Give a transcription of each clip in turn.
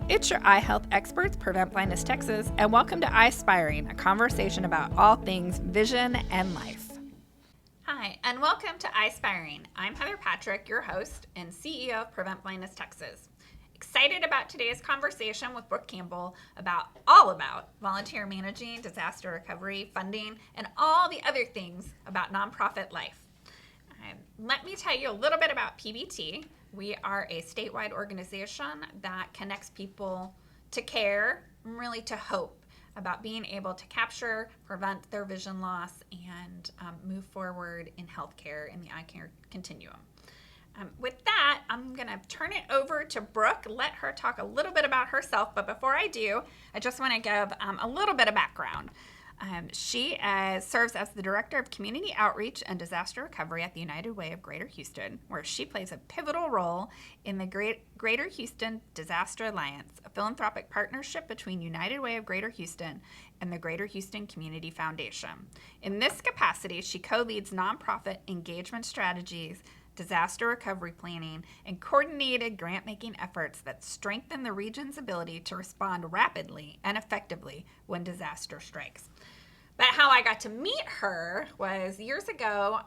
It's your eye health experts, Prevent Blindness Texas, and welcome to Eyespiring, a conversation about all things vision and life. Hi, and welcome to Eyespiring. I'm Heather Patrick, your host and CEO of Prevent Blindness Texas. Excited about today's conversation with Brooke Campbell all about volunteer managing, disaster recovery, funding, and all the other things about nonprofit life. Let me tell you a little bit about PBT. We are a statewide organization that connects people to care, and really to hope about being able to capture, prevent their vision loss, and move forward in healthcare in the eye care continuum. With that, I'm going to turn it over to Brooke, let her talk a little bit about herself. But before I do, I just want to give a little bit of background. She serves as the Director of Community Outreach and Disaster Recovery at the United Way of Greater Houston, where she plays a pivotal role in the Greater Houston Disaster Alliance, a philanthropic partnership between United Way of Greater Houston and the Greater Houston Community Foundation. In this capacity, she co-leads nonprofit engagement strategies, disaster recovery planning, and coordinated grant-making efforts that strengthen the region's ability to respond rapidly and effectively when disaster strikes. But how I got to meet her was years ago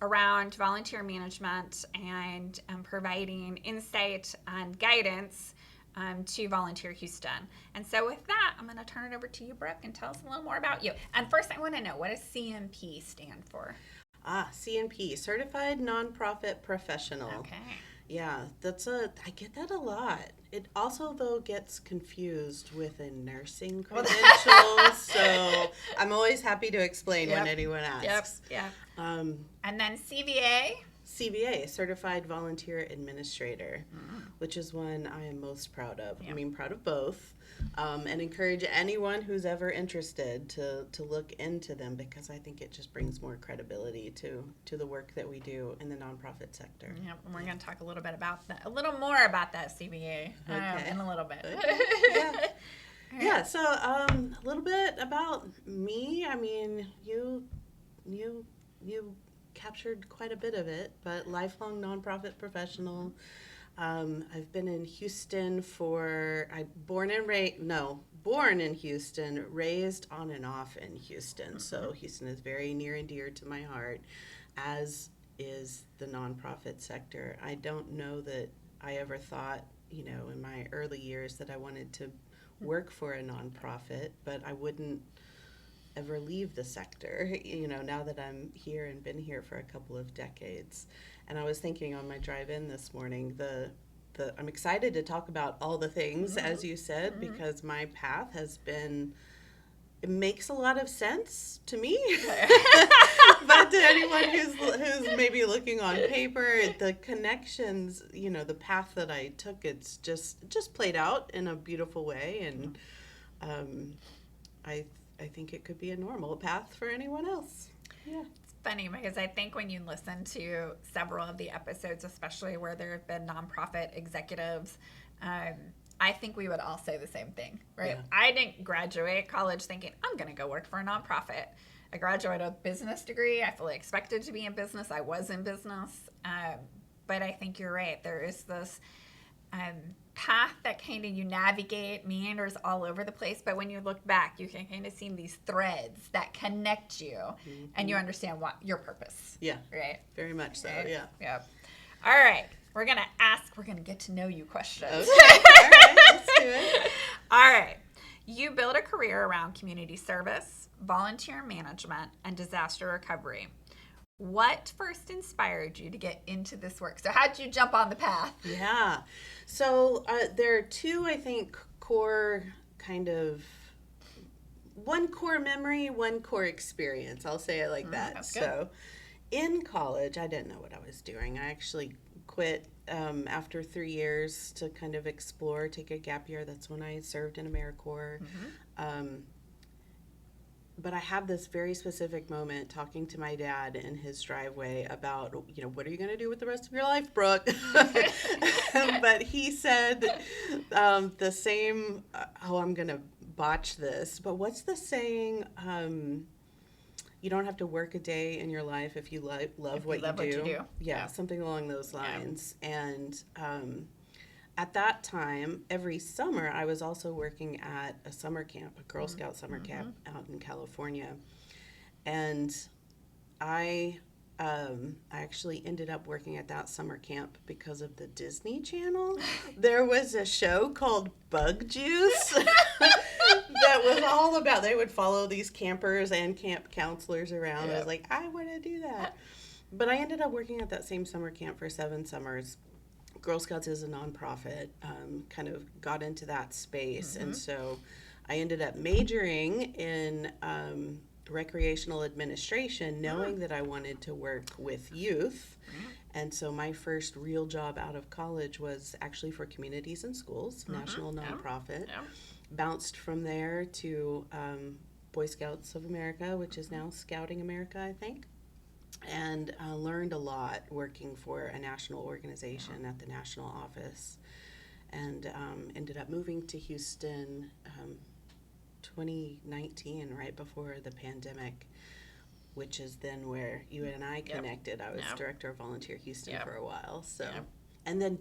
around volunteer management and providing insight and guidance to Volunteer Houston. And so with that, I'm going to turn it over to you, Brooke, and tell us a little more about you. And first, I want to know, what does CNP stand for? CNP, Certified Nonprofit Professional. Okay. Yeah, I get that a lot. It also, though, gets confused with a nursing credential, so I'm always happy to explain when anyone asks. Yep. And then CVA? CVA, Certified Volunteer Administrator, which is one I am most proud of. Yep. I mean, proud of both, and encourage anyone who's ever interested to look into them, because I think it just brings more credibility to the work that we do in the nonprofit sector. Yep, and we're going to talk a little more about that CVA in a little bit. Okay. Yeah. So a little bit about me. I mean, you captured quite a bit of it, but lifelong nonprofit professional. I've been in Houston born in Houston, raised on and off in Houston. So Houston is very near and dear to my heart, as is the nonprofit sector. I don't know that I ever thought, in my early years that I wanted to work for a nonprofit, but I wouldn't ever leave the sector, now that I'm here and been here for a couple of decades. And I was thinking on my drive in this morning, I'm excited to talk about all the things, as you said, because my path it makes a lot of sense to me. But to anyone who's maybe looking on paper, the connections, the path that I took, it's just played out in a beautiful way. And I think it could be a normal path for anyone else. Yeah. It's funny because I think when you listen to several of the episodes, especially where there have been nonprofit executives, I think we would all say the same thing, right? Yeah. I didn't graduate college thinking, I'm going to go work for a nonprofit. I graduated with a business degree. I fully expected to be in business. I was in business. But I think you're right. There is this path that kind of you navigate, meanders all over the place, but when you look back, you can kind of see these threads that connect you, and you understand what your purpose. Yeah. Right? Very much so, right? Yeah. Yep. All right. We're going to get to know you questions. Okay. All right. Let's do it. All right. You build a career around community service, volunteer management, and disaster recovery. What first inspired you to get into this work? So how did you jump on the path? Yeah. So there are two, I think, core one core memory, one core experience. I'll say it like that. That's good. So in college, I didn't know what I was doing. I actually quit after 3 years to kind of explore, take a gap year. That's when I served in AmeriCorps. But I have this very specific moment talking to my dad in his driveway about, what are you going to do with the rest of your life, Brooke? But he said the same, I'm going to botch this, but what's the saying? You don't have to work a day in your life if you love what you do. Yeah, something along those lines. Yeah. And at that time, every summer, I was also working at a summer camp, a Girl Scout summer camp out in California. And I actually ended up working at that summer camp because of the Disney Channel. There was a show called Bug Juice that was all about, they would follow these campers and camp counselors around. Yep. I was like, I want to do that. But I ended up working at that same summer camp for 7 summers. Girl Scouts is a nonprofit, kind of got into that space. And so I ended up majoring in recreational administration, knowing that I wanted to work with youth. And so my first real job out of college was actually for Communities and Schools, national nonprofit. Bounced from there to Boy Scouts of America, which is now Scouting America, I think. And learned a lot working for a national organization at the national office. And ended up moving to Houston 2019, right before the pandemic, which is then where you and I connected. I was director of Volunteer Houston for a while. So, and then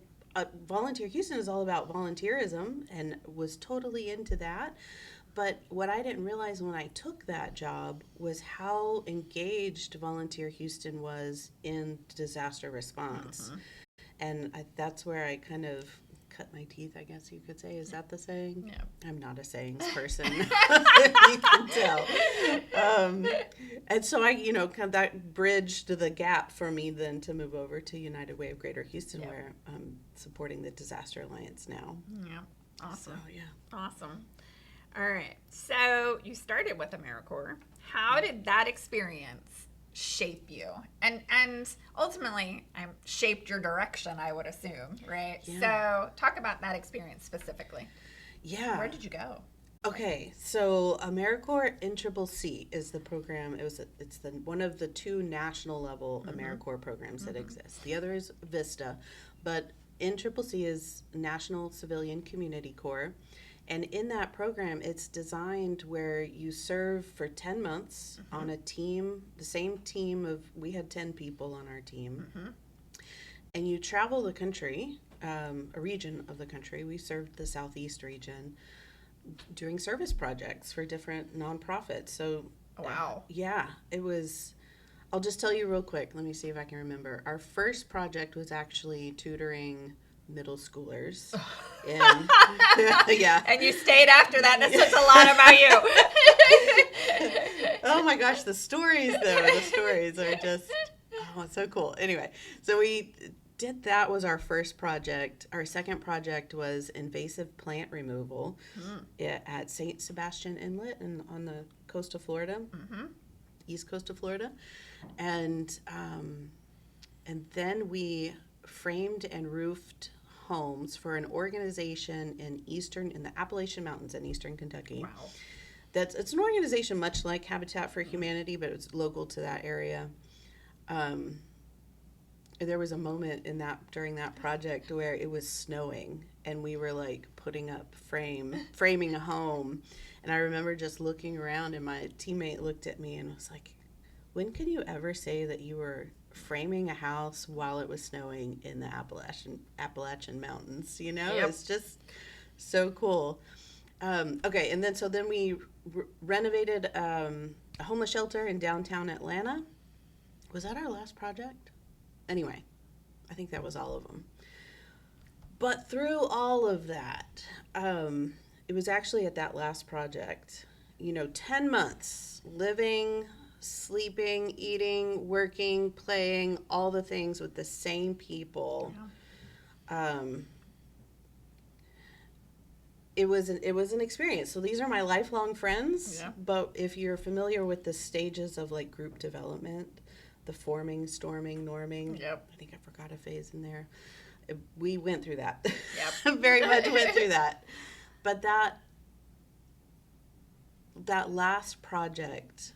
Volunteer Houston is all about volunteerism, and was totally into that. But what I didn't realize when I took that job was how engaged Volunteer Houston was in disaster response. And that's where I kind of cut my teeth, I guess you could say. Is that the saying? Yeah. I'm not a sayings person. You can tell. And so I, kind of that bridged the gap for me then to move over to United Way of Greater Houston, where I'm supporting the Disaster Alliance now. Yeah. Awesome. So, awesome. All right. So you started with AmeriCorps. How did that experience shape you? And ultimately, shaped your direction, I would assume, right? Yeah. So talk about that experience specifically. Yeah. Where did you go? Okay, so AmeriCorps NCCC is the program. It's one of the 2 national level AmeriCorps programs that exist. The other is VISTA, but NCCC is National Civilian Community Corps. And in that program, it's designed where you serve for 10 months on a team, the same team we had 10 people on our team. And you travel the country, a region of the country. We served the Southeast region doing service projects for different nonprofits. So, wow. It was, I'll just tell you real quick. Let me see if I can remember. Our first project was actually tutoring middle schoolers. And you stayed after that. That says a lot about you. Oh my gosh, the stories are just it's so cool. Anyway, so we did that. Was our first project. Our second project was invasive plant removal at St. Sebastian Inlet and on the coast of Florida, east coast of Florida, and then we framed and roofed homes for an organization in the Appalachian Mountains in eastern Kentucky. Wow. It's an organization much like Habitat for Humanity, but it's local to that area. There was a moment during that project where it was snowing, and we were like putting up framing a home, and I remember just looking around, and my teammate looked at me and was like, "When can you ever say that you were framing a house while it was snowing in the Appalachian Mountains?" It's just so cool. Okay, and then we renovated a homeless shelter in downtown Atlanta. Was that our last project? Anyway, I think that was all of them. But through all of that, it was actually at that last project, 10 months living, sleeping, eating, working, playing, all the things with the same people. It was an experience. So these are my lifelong friends. But if you're familiar with the stages of like group development, the forming, storming, norming. I think I forgot a phase in there. We went through that. Very much went through that. But that last project,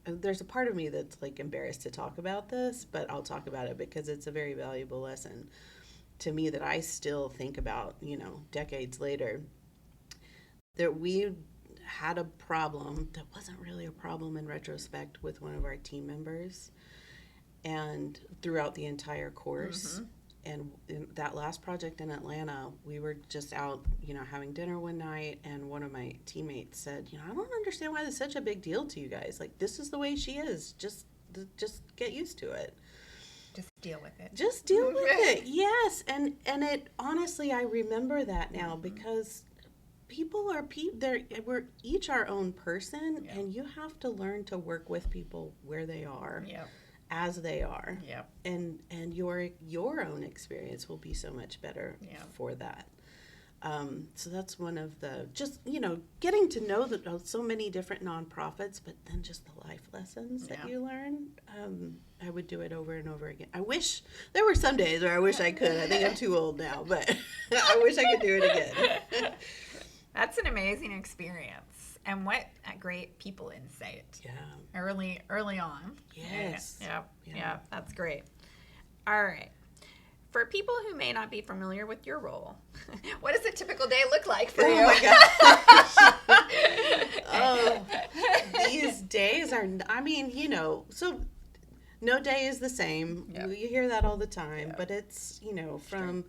there's a part of me that's like embarrassed to talk about this, but I'll talk about it because it's a very valuable lesson to me that I still think about, decades later. That we had a problem that wasn't really a problem in retrospect with one of our team members and throughout the entire course. And in that last project in Atlanta, we were just out, having dinner one night, and one of my teammates said, I don't understand why this is such a big deal to you guys. Like, this is the way she is. Just get used to it. Just deal with it. Just deal with it. Yes. And it, honestly, I remember that now because people are we're each our own person, and you have to learn to work with people where they are. As they are. And your own experience will be so much better for that. So that's one of the, just, getting to know so many different nonprofits, but then just the life lessons that you learn. I would do it over and over again. I wish there were some days where I wish I could. I think I'm too old now, but I wish I could do it again. That's an amazing experience. And what a great people insight. Yeah. Early on. Yes. Yeah, that's great. All right. For people who may not be familiar with your role, what does a typical day look like for you? Oh, these days are, so no day is the same. You hear that all the time, but it's, from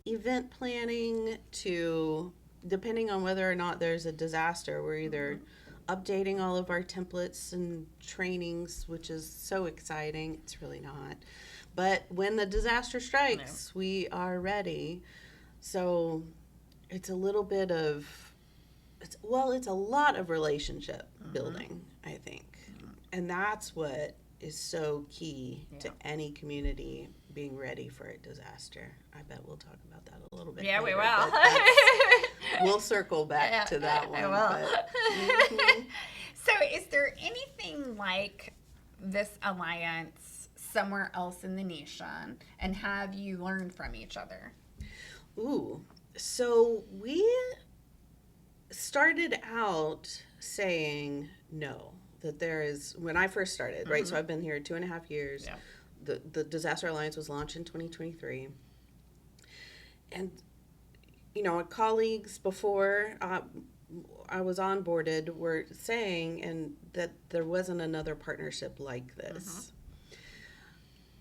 event planning to, depending on whether or not there's a disaster, we're either updating all of our templates and trainings, which is so exciting. It's really not. But when the disaster strikes, we are ready. So it's a little bit of, it's a lot of relationship building, I think. And that's what is so key to any community being ready for a disaster. I bet we'll talk about that a little bit later, we will. We'll circle back to that one. I will. But, So is there anything like this alliance somewhere else in the nation, and have you learned from each other? So we started out saying no, that there is, when I first started, right? So I've been here 2.5 years. The Disaster Alliance was launched in 2023. And, our colleagues before I was onboarded were saying and that there wasn't another partnership like this.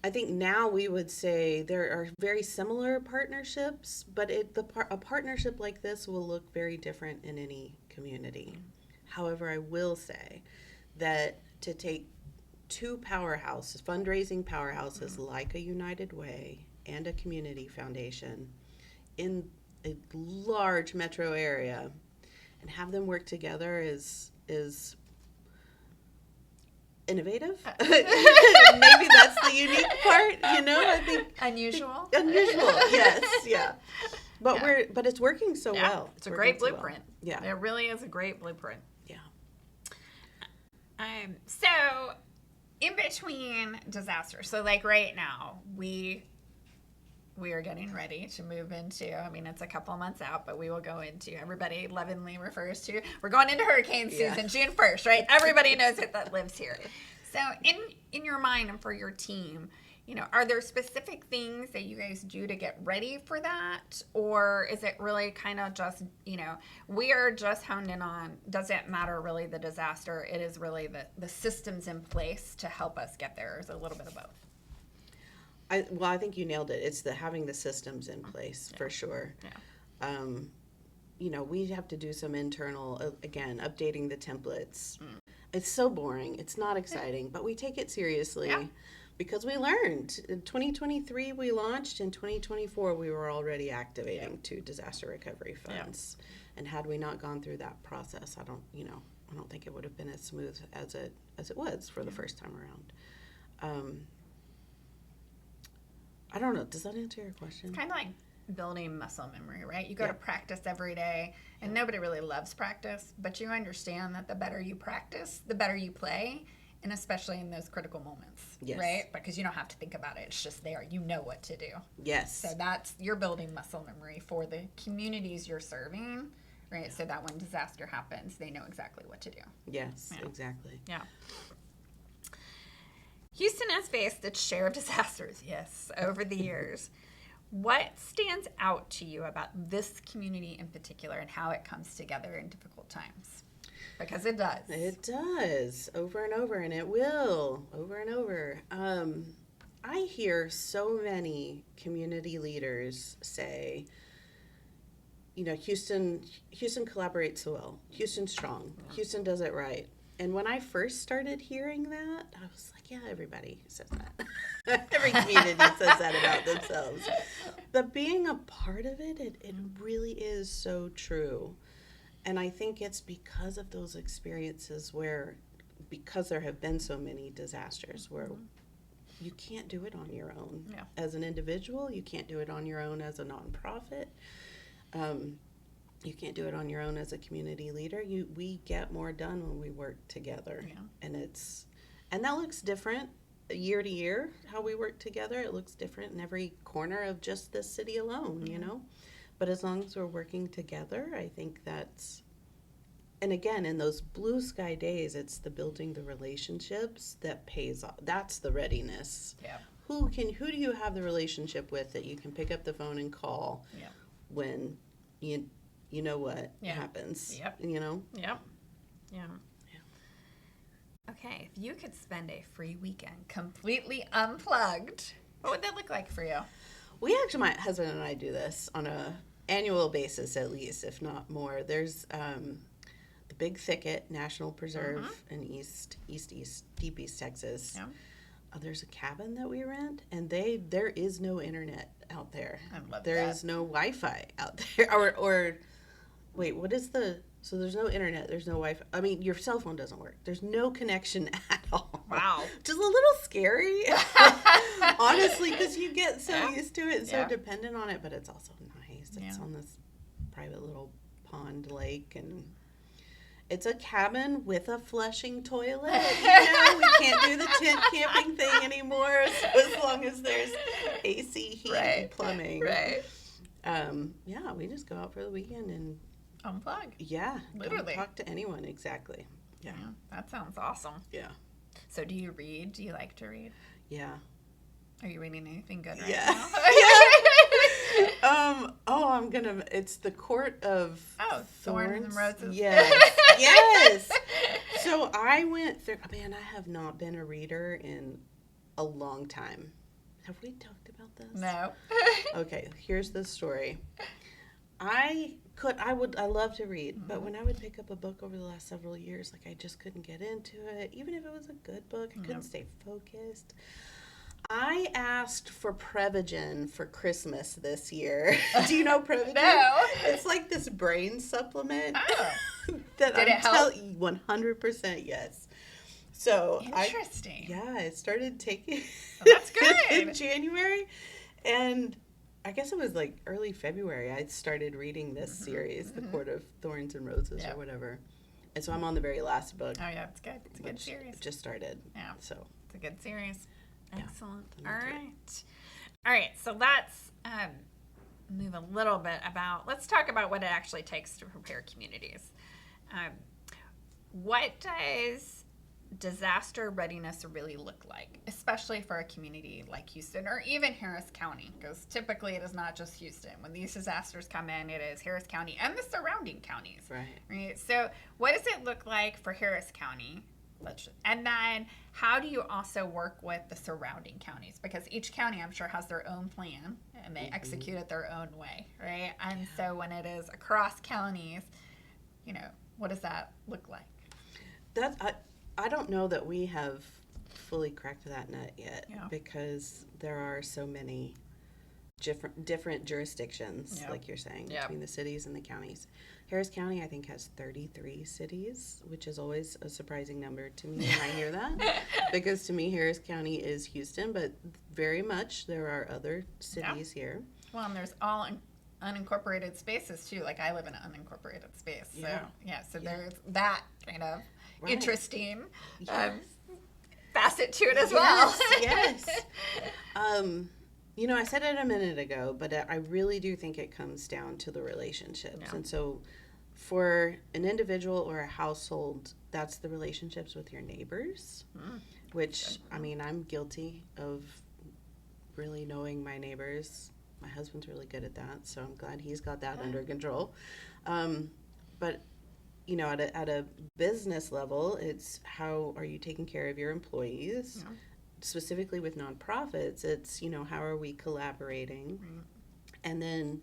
I think now we would say there are very similar partnerships, but a partnership like this will look very different in any community. However, I will say that to take two powerhouses, fundraising powerhouses like a United Way and a community foundation in a large metro area and have them work together is innovative. Maybe that's the unique part, I think. Unusual, yes, But it's working so well. It's a great blueprint. Yeah. It really is a great blueprint. Yeah. So in between disasters, so like right now, we are getting ready to move into, it's a couple months out, but we will go into, everybody lovingly refers to, we're going into hurricane season, June 1st, right? Everybody knows it that lives here. So in your mind and for your team, are there specific things that you guys do to get ready for that? Or is it really kind of just, we are just honed in on, doesn't matter really the disaster, it is really the systems in place to help us get there. Is a little bit of both? I think you nailed it. It's having the systems in place for sure. We have to do some internal, again, updating the templates. It's so boring. It's not exciting, but we take it seriously because we learned. In 2023, we launched. In 2024, we were already activating 2 disaster recovery funds. And had we not gone through that process, I don't think it would have been as smooth as it was for the first time around. I don't know. Does that answer your question? It's kind of like building muscle memory, right? You go to practice every day, and nobody really loves practice, but you understand that the better you practice, the better you play, and especially in those critical moments, right? Because you don't have to think about it. It's just there. You know what to do. Yes. So you're building muscle memory for the communities you're serving, right? Yeah. So that when disaster happens, they know exactly what to do. Yes, exactly. Yeah. Houston has faced its share of disasters, over the years. What stands out to you about this community in particular and how it comes together in difficult times? Because it does. It does, over and over, and it will, over and over. I hear so many community leaders say, Houston collaborates so well. Houston's strong. Yeah. Houston does it right. And when I first started hearing that, I was like, yeah, everybody says that. Every community says that about themselves. But being a part of it, it really is so true. And I think it's because of those experiences because there have been so many disasters where you can't do it on your own. Yeah. As an individual, you can't do it on your own as a nonprofit. You can't do it on your own as a community leader. We get more done when we work together. Yeah. And that looks different year to year, how we work together. It looks different in every corner of just this city alone, But as long as we're working together, I think and again, in those blue sky days, it's the building the relationships that pays off. That's the readiness. Yeah. Who do you have the relationship with that you can pick up the phone and call when you know what happens? Yep. Yep. Yeah. Okay, if you could spend a free weekend completely unplugged, what would that look like for you? We actually, my husband and I do this on a annual basis at least, if not more. There's the Big Thicket National Preserve in deep East Texas. Yeah. There's a cabin that we rent, and there is no internet out there. I love There that. is no Wi-Fi out there. Or wait, what is so there's no internet, there's no Wi-Fi. I mean, your cell phone doesn't work. There's no connection at all. Wow. Which is a little scary, honestly, because you get so used to it and so dependent on it, but it's also nice. It's on this private little pond lake, and it's a cabin with a flushing toilet. We can't do the tent camping thing anymore, so as long as there's AC, heat, and plumbing. Right. We just go out for the weekend and Unplug. Don't Literally. talk to anyone, exactly. Yeah. That sounds awesome. Yeah. So do you read? Do you like to read? Yeah. Are you reading anything good right Yeah. now? It's the Court of Thorns and Roses. Yes. Yes. So I went through, I have not been a reader in a long time. Have we talked about this? No. Okay, here's the story. I love to read, but when I would pick up a book over the last several years, I just couldn't get into it. Even if it was a good book, I couldn't stay focused. I asked for Prevagen for Christmas this year. Do you know Prevagen? No. It's like this brain supplement. Oh. That Did it help? 100% yes. So Interesting. I started taking That's good. in January, and I guess it was early February I started reading this series, The Court of Thorns and Roses or whatever. And so I'm on the very last book. Oh, yeah, it's good. It's a good series. Just started. Yeah. So It's a good series. Yeah. Excellent. I'm All into it. right. All right, so let's move a little bit let's talk about what it actually takes to prepare communities. What does disaster readiness really look like, especially for a community like Houston or even Harris County? Because typically it is not just Houston. When these disasters come in, it is Harris County and the surrounding counties. Right. So what does it look like for Harris County? And then how do you also work with the surrounding counties? Because each county, I'm sure, has their own plan and they execute it their own way, right? And so when it is across counties, what does that look like? I don't know that we have fully cracked that nut yet, because there are so many different jurisdictions, like you're saying, between the cities and the counties. Harris County, I think, has 33 cities, which is always a surprising number to me when I hear that, because to me, Harris County is Houston, but very much there are other cities here. Well, and there's all unincorporated spaces, too. I live in an unincorporated space. So, there's that kind of interesting facet to it as well. Yes. I said it a minute ago, but I really do think it comes down to the relationships. Yeah. And so for an individual or a household, that's the relationships with your neighbors, which, I'm guilty of really knowing my neighbors. My husband's really good at that, so I'm glad he's got that under control. But at a business level, it's how are you taking care of your employees? specifically with nonprofits, it's, how are we collaborating? Right. And then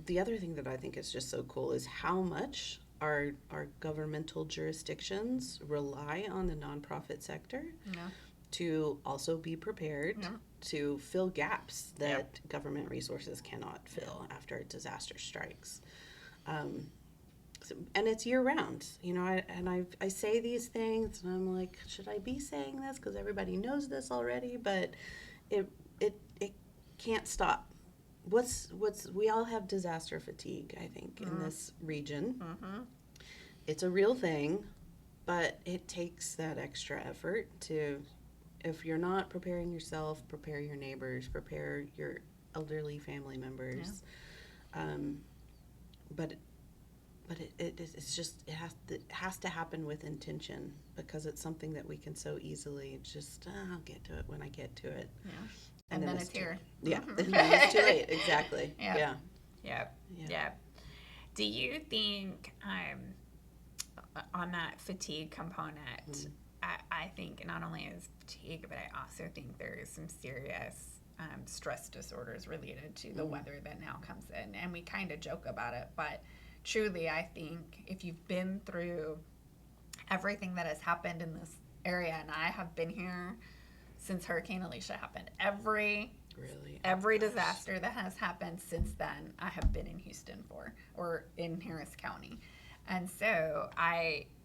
the other thing that I think is just so cool is how much our governmental jurisdictions rely on the nonprofit sector to also be prepared to fill gaps that government resources cannot fill after a disaster strikes. And it's year round, I say these things and I'm like, should I be saying this? Because everybody knows this already, but it can't stop. We all have disaster fatigue, I think, in this region. Mm-hmm. It's a real thing, but it takes that extra effort to, if you're not preparing yourself, prepare your neighbors, prepare your elderly family members. But it's just, it has to happen with intention, because it's something that we can so easily just, I'll get to it when I get to it. Yeah. And then it's here. Yeah, and then it's too late. Exactly. Yeah. Do you think, on that fatigue component, I think not only is fatigue, but I also think there is some serious stress disorders related to the weather that now comes in. And we kind of joke about it, but truly, I think if you've been through everything that has happened in this area, and I have been here since Hurricane Alicia happened, every disaster that has happened since then, I have been in Houston for, or in Harris County. And so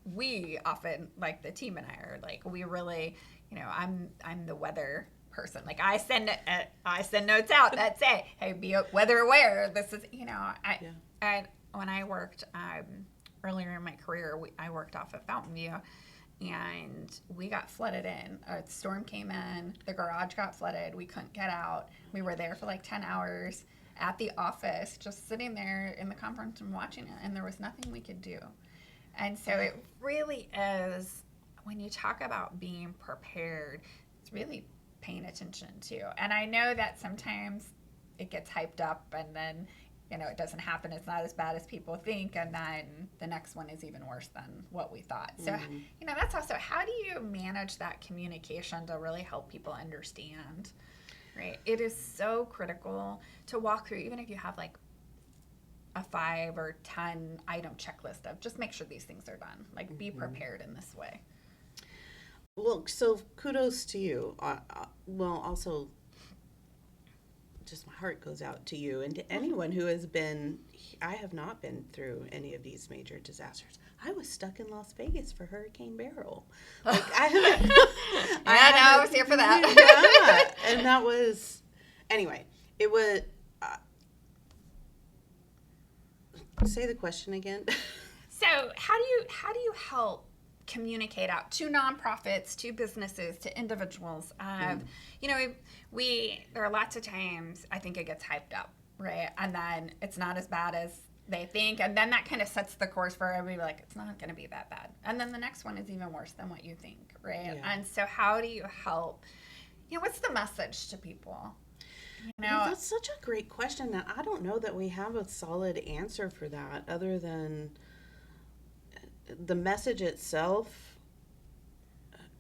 we often, like the team and I are like, we really, I'm the weather person. Like I send notes out that say, hey, be weather aware. This is, when I worked earlier in my career, I worked off of Fountain View, and we got flooded in. A storm came in, the garage got flooded, we couldn't get out. We were there for like 10 hours at the office, just sitting there in the conference room watching it, and there was nothing we could do. And so it really is, when you talk about being prepared, it's really paying attention to. And I know that sometimes it gets hyped up, and then it doesn't happen. It's not as bad as people think, and then the next one is even worse than what we thought. So, that's also, how do you manage that communication to really help people understand, right? It is so critical to walk through, even if you have like a 5 or 10 item checklist of just make sure these things are done. Like, be prepared in this way. Well, so kudos to you. Also, just my heart goes out to you and to anyone who has been. I have not been through any of these major disasters. I was stuck in Las Vegas for Hurricane Beryl. Like I was here for that. And that was, anyway. It was. Say the question again. So how do you help communicate out to nonprofits, to businesses, to individuals? There are lots of times I think it gets hyped up, right? And then it's not as bad as they think, and then that kind of sets the course for everybody, like, it's not going to be that bad. And then the next one is even worse than what you think, right? Yeah. And so how do you help? What's the message to people? That's such a great question that I don't know that we have a solid answer for that, other than the message itself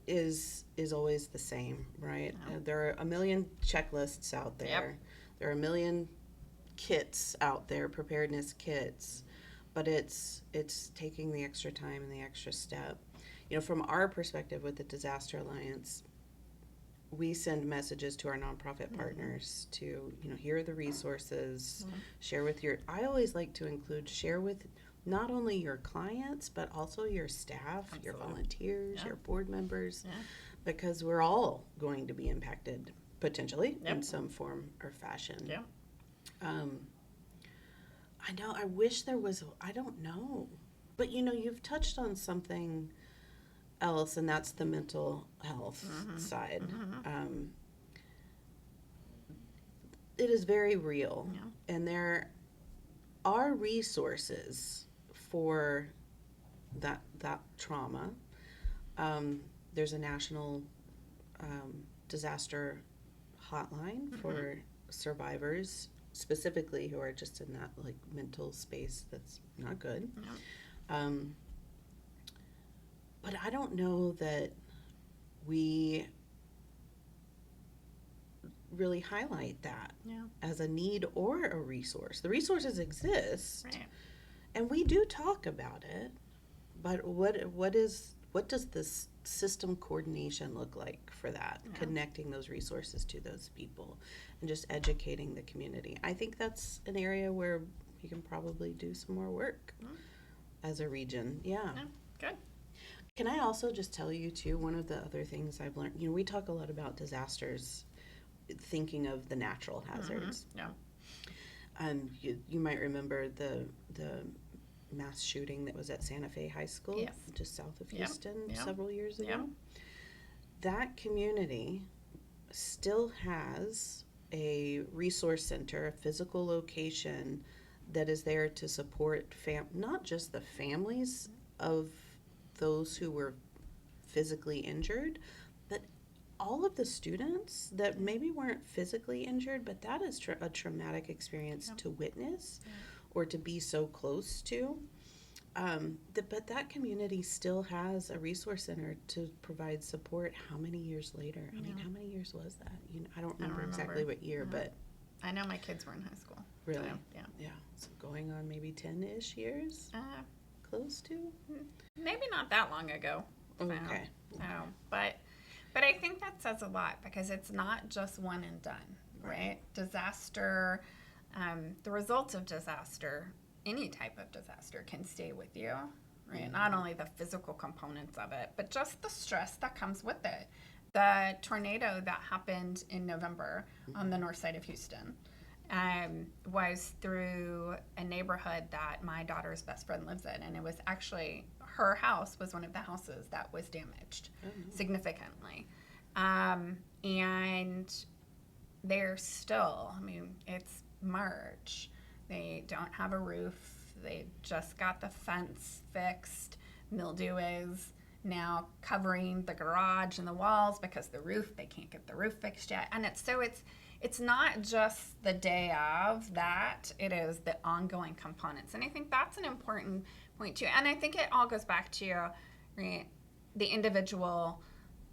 is always the same, right? Yeah. There are a million checklists out there. Yep. There are a million kits out there, preparedness kits, but it's taking the extra time and the extra step. From our perspective with the Disaster Alliance, we send messages to our nonprofit partners to, here are the resources, share with I always like to include, share with not only your clients, but also your staff, your volunteers, your board members, because we're all going to be impacted potentially in some form or fashion. Yeah. I know, I wish there was, I don't know, but you've touched on something else, and that's the mental health side. It is very real, and there are resources for that trauma. There's a national disaster hotline for survivors, specifically who are just in that like mental space that's not good. But I don't know that we really highlight that as a need or a resource. The resources exist, Right. and we do talk about it, but what does this system coordination look like for that? Yeah. Connecting those resources to those people and just educating the community. I think that's an area where we can probably do some more work as a region. Yeah. Good. Can I also just tell you too, one of the other things I've learned, we talk a lot about disasters, thinking of the natural hazards. Yeah. And you might remember the mass shooting that was at Santa Fe High School, Yes. just south of Houston, several years ago. Yeah. That community still has a resource center, a physical location that is there to support not just the families of those who were physically injured, but all of the students that maybe weren't physically injured, but that is a traumatic experience to witness or to be so close to. But that community still has a resource center to provide support. How many years later? I mean, how many years was that? I don't remember exactly what year, but I know my kids were in high school. really, So, yeah. So going on maybe 10-ish years, close to. Maybe not that long ago. Okay. But I think that says a lot because it's not just one and done, right? Disaster, the results of disaster, any type of disaster can stay with you, right? Not only the physical components of it, but just the stress that comes with it. The tornado that happened in November on the north side of Houston was through a neighborhood that my daughter's best friend lives in, and it was actually her house was one of the houses that was damaged significantly, and they're still, it's March, they don't have a roof, they just got the fence fixed, mildew is now covering the garage and the walls because they can't get the roof fixed yet, and it's not just the day of that, it is the ongoing components. And I think that's an important point too. And I think it all goes back to right, the individual,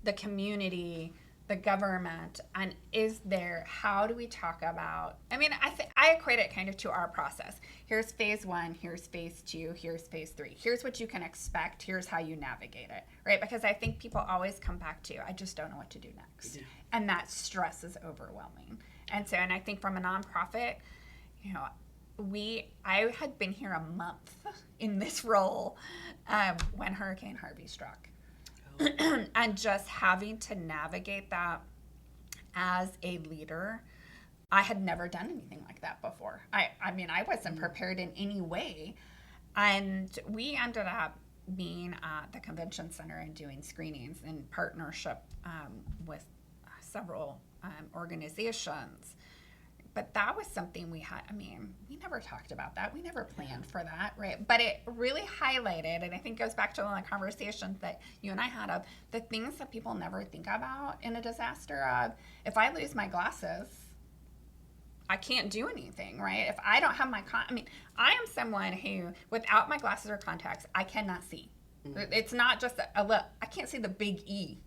the community, the government, and how do we talk about, I equate it kind of to our process. Here's phase 1, here's phase 2, here's phase 3. Here's what you can expect, here's how you navigate it, right? Because I think people always come back to, I just don't know what to do next. Yeah. And that stress is overwhelming. And I think from a nonprofit, I had been here a month in this role when Hurricane Harvey struck. And just having to navigate that as a leader, I had never done anything like that before. I wasn't prepared in any way. And we ended up being at the convention center and doing screenings in partnership with several organizations. But that was something we never talked about that. We never planned for that, right? But it really highlighted, and I think goes back to one of the conversations that you and I had of the things that people never think about in a disaster of, if I lose my glasses, I can't do anything, right? If I don't have my, I am someone who, without my glasses or contacts, I cannot see. Mm-hmm. It's not just a look. I can't see the big E.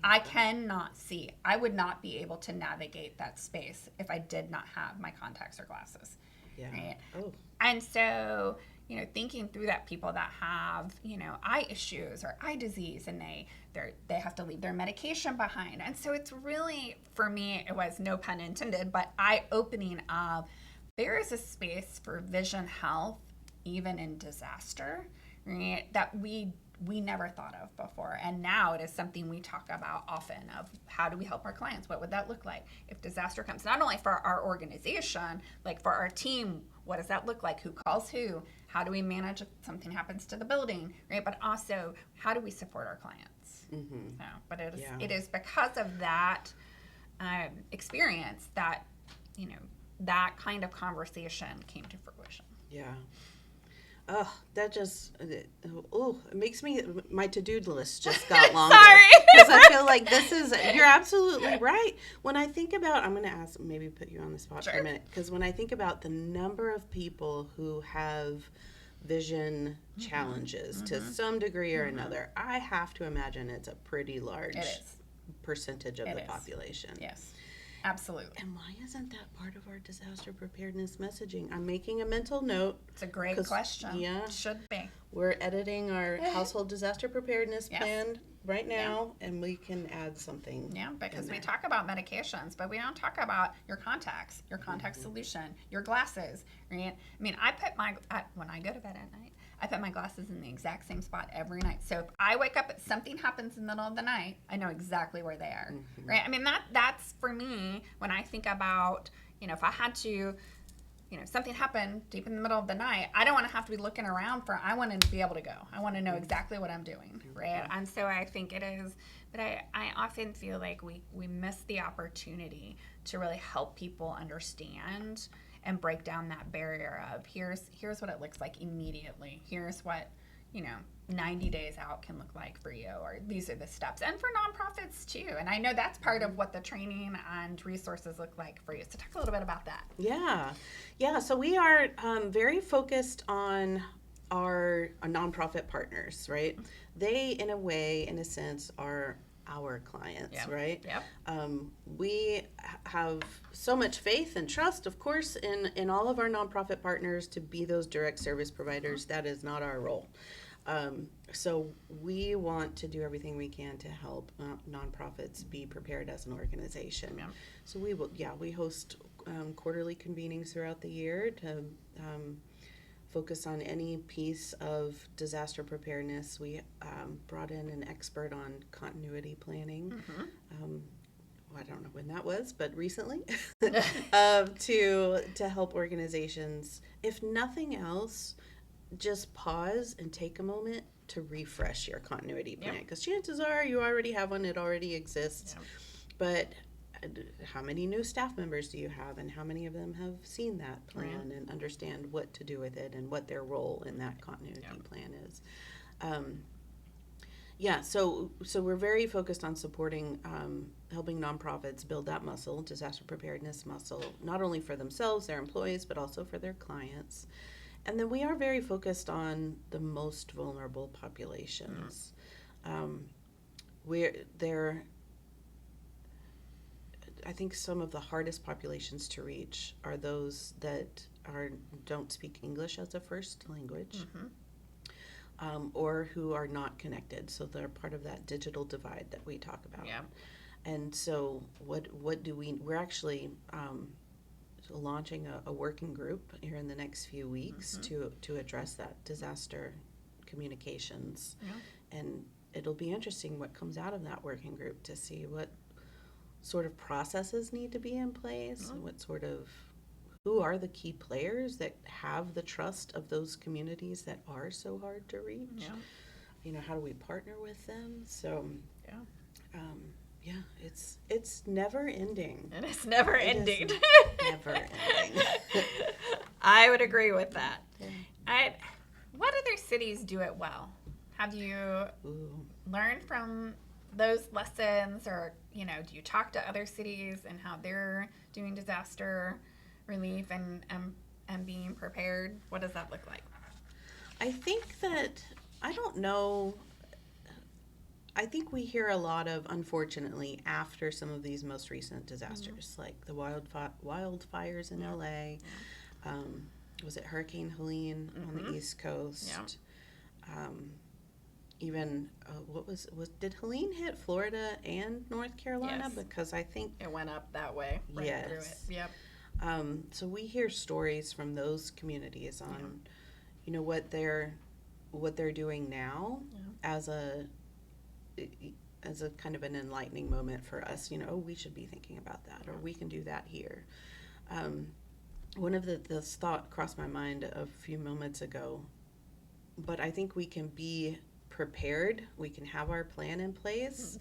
I cannot see. I would not be able to navigate that space if I did not have my contacts or glasses. Yeah. Right? Oh. And so, thinking through that, people that have, eye issues or eye disease, and they have to leave their medication behind. And so it's really, for me, it was, no pun intended, but eye-opening of, there is a space for vision health, even in disaster, right, that we never thought of before. And now it is something we talk about often of, how do we help our clients? What would that look like if disaster comes? Not only for our organization, like for our team, what does that look like? Who calls who? How do we manage if something happens to the building, right? But also, how do we support our clients? Mm-hmm. So, but it is because of that experience that, that kind of conversation came to fruition. Yeah. Oh, that just, it makes me, my to-do list just got longer. Sorry. Because I feel like you're absolutely right. When I think about, I'm going to maybe put you on the spot for a minute. Because when I think about the number of people who have vision challenges to some degree or another, I have to imagine it's a pretty large percentage of the population. Yes. Absolutely. And why isn't that part of our disaster preparedness messaging? I'm making a mental note. It's a great question. Yeah. Should be. We're editing our household disaster preparedness Yes. plan right now, and we can add something. Yeah, because we talk about medications, but we don't talk about your contacts, your contact solution, your glasses, right? I mean, when I go to bed at night, I put my glasses in the exact same spot every night. So if I wake up, something happens in the middle of the night, I know exactly where they are, right? I mean, that's for me, when I think about, if I had to, something happened deep in the middle of the night, I don't want to have to be looking around I want to be able to go. I want to know exactly what I'm doing, right? And so I think it is, but I often feel like we miss the opportunity to really help people understand and break down that barrier of here's what it looks like immediately. Here's what, 90 days out can look like for you, or these are the steps. And for nonprofits too. And I know that's part of what the training and resources look like for you. So talk a little bit about that. Yeah. So we are very focused on our nonprofit partners, right? They, in a sense, are our clients, right? Yep. We have so much faith and trust, of course, in all of our nonprofit partners to be those direct service providers. That is not our role. So we want to do everything we can to help nonprofits be prepared as an organization. Yeah. So we host quarterly convenings throughout the year to focus on any piece of disaster preparedness. We brought in an expert on continuity planning. I don't know when that was, but recently, to help organizations, if nothing else, just pause and take a moment to refresh your continuity plan, because chances are you already have one, it already exists. But how many new staff members do you have, and how many of them have seen that plan and understand what to do with it and what their role in that continuity plan is? So we're very focused on supporting, helping nonprofits build that muscle, disaster preparedness muscle, not only for themselves, their employees, but also for their clients. And then we are very focused on the most vulnerable populations. I think some of the hardest populations to reach are those that don't speak English as a first language, or who are not connected. So they're part of that digital divide that we talk about. Yeah. And so we're actually launching a working group here in the next few weeks to address that disaster communications. And it'll be interesting what comes out of that working group to see what sort of processes need to be in place, and who are the key players that have the trust of those communities that are so hard to reach. How do we partner with them? So it's never ending. And it's never ending. Never ending. I would agree with that. What other cities do it well? Have you learned from those lessons, or do you talk to other cities and how they're doing disaster relief and being prepared? What does that look like? I think that, I don't know, I think we hear a lot of, unfortunately, after some of these most recent disasters, like the wildfires in LA, was it Hurricane Helene on the East Coast? Even did Helene hit Florida and North Carolina? Yes. Because I think it went up that way, right through it. Yep. So we hear stories from those communities on, what they're doing now as a kind of an enlightening moment for us. We should be thinking about that, or we can do that here. One of the thought crossed my mind a few moments ago, but I think we can be prepared. We can have our plan in place.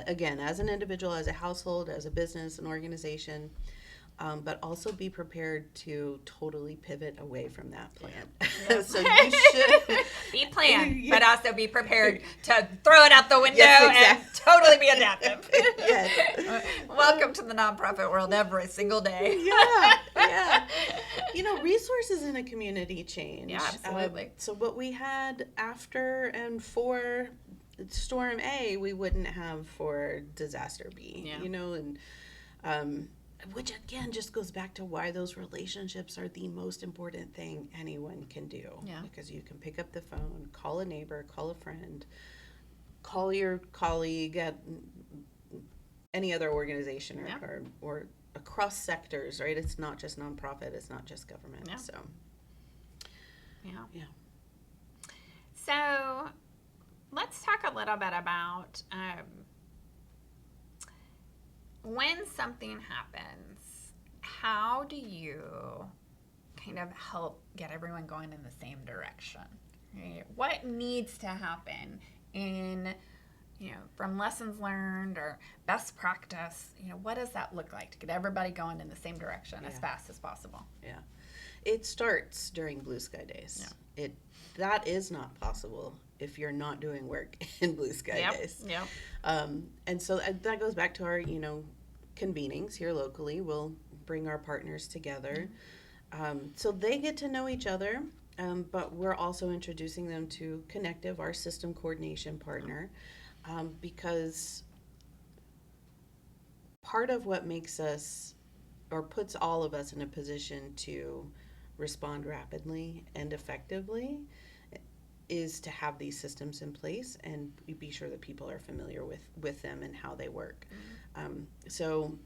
Again, as an individual, as a household, as a business, an organization, but also be prepared to totally pivot away from that plan. So you should be planned, but also be prepared to throw it out the window and totally be adaptive. Welcome to the nonprofit world every single day. Resources in a community change. Yeah, absolutely. So what we had after and for Storm A, we wouldn't have for Disaster B. And Which again just goes back to why those relationships are the most important thing anyone can do. Yeah. Because you can pick up the phone, call a neighbor, call a friend, call your colleague at any other organization or across sectors, right? It's not just nonprofit, it's not just government. Yeah. So yeah. So let's talk a little bit about when something happens, how do you kind of help get everyone going in the same direction? Right? What needs to happen from lessons learned or best practice? What does that look like to get everybody going in the same direction as fast as possible? Yeah. It starts during Blue Sky Days. Yeah. That is not possible if you're not doing work in Blue Sky Days. Yep. And so that goes back to our, convenings here locally. We'll bring our partners together. So they get to know each other, but we're also introducing them to Connective, our system coordination partner, because part of what makes us or puts all of us in a position to respond rapidly and effectively is to have these systems in place and be sure that people are familiar with them and how they work. So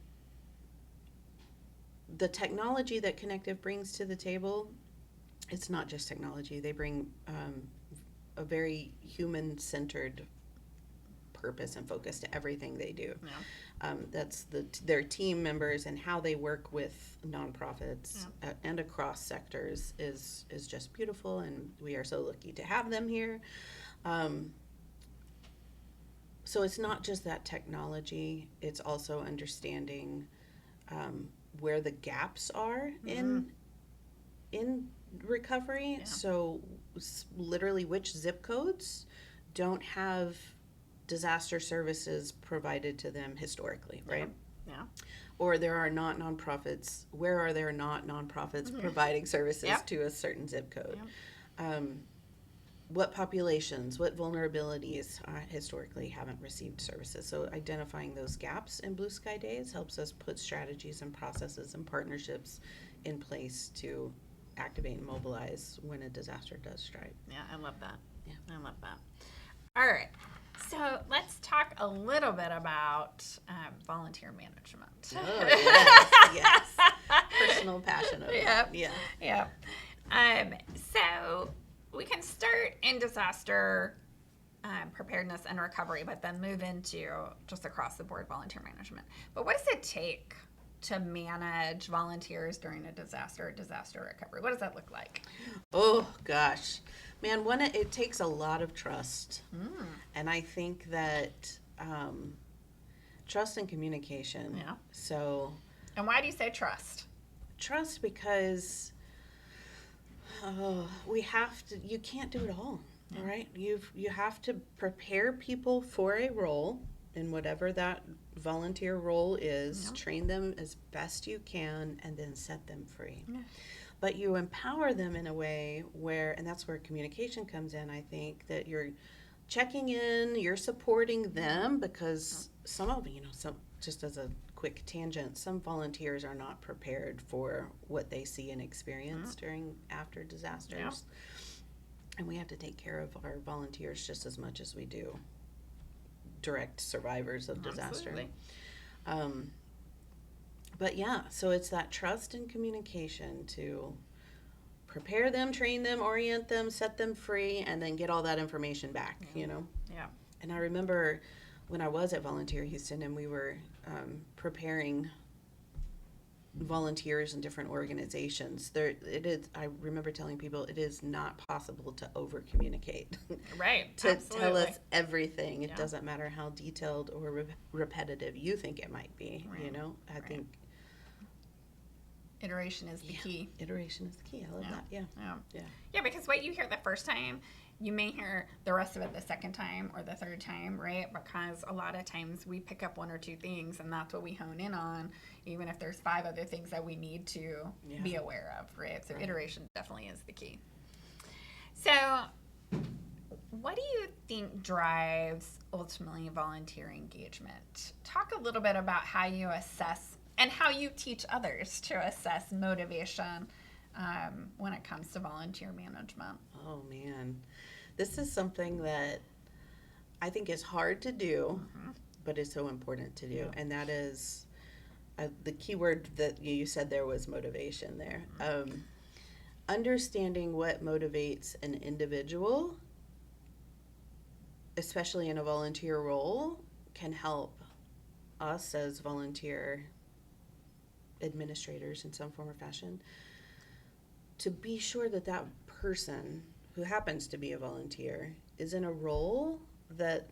the technology that Connective brings to the table, it's not just technology. They bring a very human-centered purpose and focus to everything they do. That's their team members and how they work with nonprofits and across sectors is just beautiful, and we are so lucky to have them here. So it's not just that technology, it's also understanding where the gaps are in recovery. So literally which zip codes don't have disaster services provided to them historically, right? Yeah. Or there are not nonprofits. Where are there not nonprofits providing services to a certain zip code? What populations, what vulnerabilities historically haven't received services? So identifying those gaps in Blue Sky Days helps us put strategies and processes and partnerships in place to activate and mobilize when a disaster does strike. Yeah, I love that. Yeah. I love that. All right. So let's talk a little bit about volunteer management. Oh, yes. Personal passion of it. Yeah. So we can start in disaster preparedness and recovery, but then move into just across the board volunteer management. But what does it take to manage volunteers during a disaster recovery? What does that look like? Oh, gosh. Man, it takes a lot of trust. And I think that trust and communication. Yeah. So. And why do you say trust? Trust because you can't do it all. All right? You have to prepare people for a role in whatever that volunteer role is, train them as best you can, and then set them free. But you empower them in a way and that's where communication comes in, I think, that you're checking in, you're supporting them, because some of, just as a quick tangent, some volunteers are not prepared for what they see and experience after disasters. And we have to take care of our volunteers just as much as we do direct survivors of disaster. Absolutely. But so it's that trust and communication to prepare them, train them, orient them, set them free, and then get all that information back, Yeah. And I remember when I was at Volunteer Houston and we were preparing volunteers in different organizations, I remember telling people it is not possible to over communicate. Right. To Absolutely. tell us everything. It Yeah. doesn't matter how detailed or repetitive you think it might be. Right. I think iteration is the key. Iteration is the key. I love that. Yeah, because what you hear the first time, you may hear the rest of it the second time or the third time, right? Because a lot of times we pick up one or two things and that's what we hone in on, even if there's 5 other things that we need to be aware of, right? So iteration definitely is the key. So what do you think drives ultimately volunteer engagement? Talk a little bit about how you assess and how you teach others to assess motivation when it comes to volunteer management. Oh, man. This is something that I think is hard to do, but is so important to do. Yeah. And that is the key word that you said there was motivation there. Understanding what motivates an individual, especially in a volunteer role, can help us as volunteer administrators in some form or fashion to be sure that that person who happens to be a volunteer is in a role that